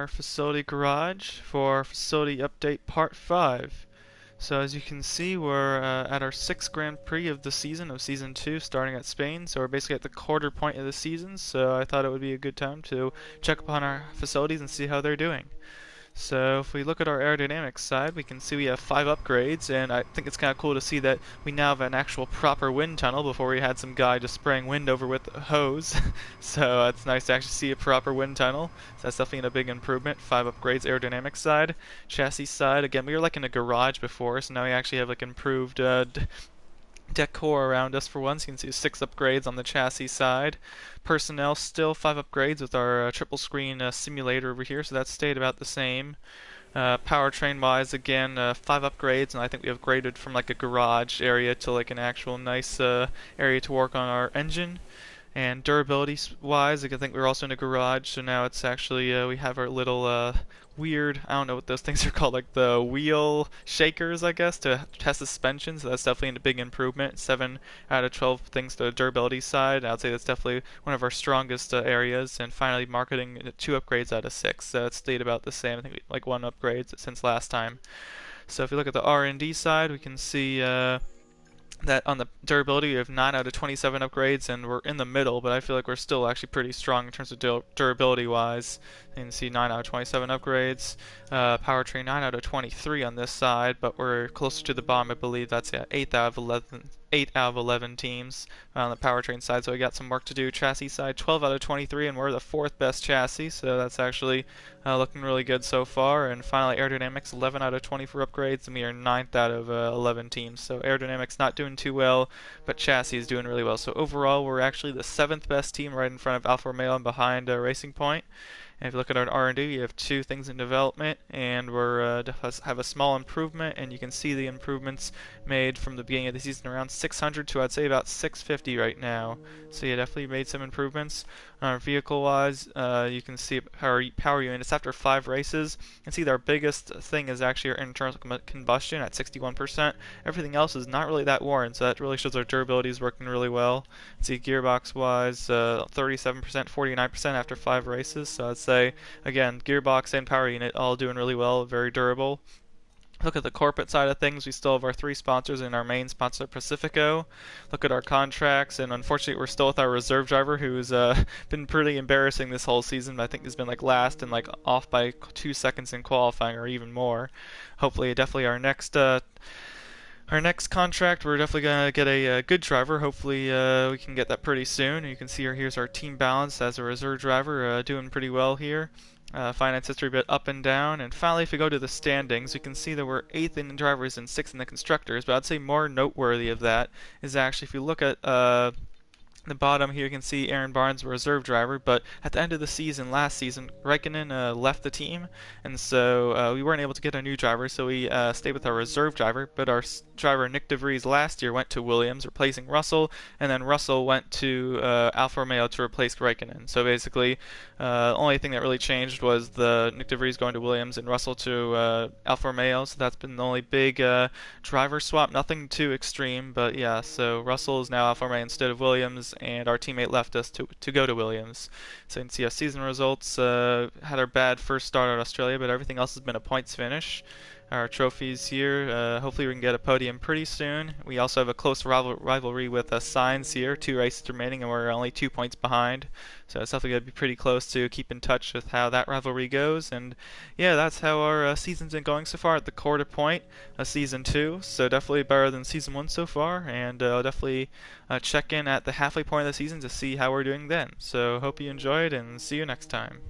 our facility garage for facility update part 5. So as you can see, we're at our 6th Grand Prix of the season, of Season 2, starting at Spain. So we're basically at the quarter point of the season, so I thought it would be a good time to check upon our facilities and see how they're doing. So if we look at our aerodynamics side, we can see we have 5 upgrades, and I think it's kind of cool to see that we now have an actual proper wind tunnel. Before we had some guy just spraying wind over with a hose. So it's nice to actually see a proper wind tunnel. So that's definitely a big improvement. 5 upgrades aerodynamics side. Chassis side, again, we were like in a garage before, so now we actually have like improved decor around us for once. You can see 6 upgrades on the chassis side. Personnel still 5 upgrades with our triple screen simulator over here, so that stayed about the same. Powertrain wise, again, 5 upgrades, and I think we upgraded from like a garage area to like an actual nice area to work on our engine. And durability wise, I think we're also in a garage, so now it's actually, we have our little weird, I don't know what those things are called, like the wheel shakers, I guess, to test suspension, so that's definitely a big improvement. 7 out of 12 things to the durability side. I would say that's definitely one of our strongest areas. And finally, marketing, 2 upgrades out of 6. So it stayed about the same. I think like 1 upgrade since last time. So if you look at the R&D side, we can see that on the durability we have 9 out of 27 upgrades, and we're in the middle, but I feel like we're still actually pretty strong in terms of durability wise. You can see 9 out of 27 upgrades. Powertrain 9 out of 23 on this side, but we're closer to the bottom. I believe that's 8 out of 11. 8 out of 11 teams on the powertrain side, so we got some work to do. Chassis side, 12 out of 23, and we're the 4th best chassis, so that's actually looking really good so far. And finally, aerodynamics, 11 out of 24 upgrades, and we are 9th out of 11 teams. So aerodynamics not doing too well, but chassis is doing really well. So overall, we're actually the 7th best team, right in front of Alfa Romeo and behind Racing Point. And if you look at our R&D, we have 2 things in development, and we're have a small improvement, and you can see the improvements made from the beginning of the season, around 600 to I'd say about 650 right now. So yeah, definitely made some improvements. Vehicle-wise, you can see our power units after 5 races. You can see that our biggest thing is actually our internal combustion at 61%. Everything else is not really that worn, so that really shows our durability is working really well. See gearbox-wise, 37%, 49% after 5 races. So I'd say, again, gearbox and power unit all doing really well, very durable. Look at the corporate side of things. We still have our 3 sponsors and our main sponsor, Pacifico. Look at our contracts, and unfortunately, we're still with our reserve driver, who's been pretty embarrassing this whole season. I think he's been like last and like off by 2 seconds in qualifying, or even more. Hopefully, definitely our next contract, we're definitely going to get a good driver. Hopefully we can get that pretty soon. You can see here's our team balance as a reserve driver, doing pretty well here. Finance history a bit up and down. And finally, if we go to the standings, you can see that we're 8th in the drivers and 6th in the constructors. But I'd say more noteworthy of that is actually if you look at the bottom here, you can see Aaron Barnes, reserve driver, but at the end of the season, last season, Raikkonen left the team, and so we weren't able to get a new driver, so we stayed with our reserve driver. But our driver Nick DeVries last year went to Williams, replacing Russell, and then Russell went to Alfa Romeo to replace Raikkonen. So basically, the only thing that really changed was the Nick DeVries going to Williams and Russell to Alfa Romeo. So that's been the only big driver swap. Nothing too extreme, but yeah. So Russell is now Alfa Romeo instead of Williams, and our teammate left us to go to Williams. So you can see our season results. Had our bad first start at Australia, but everything else has been a points finish. Our trophies here, hopefully we can get a podium pretty soon. We also have a close rivalry with Sainz here, 2 races remaining, and we're only 2 points behind. So it's definitely going to be pretty close to keep in touch with how that rivalry goes. And yeah, that's how our season's been going so far at the quarter point of Season 2. So definitely better than Season 1 so far, and I'll definitely check in at the halfway point of the season to see how we're doing then. So hope you enjoyed, and see you next time.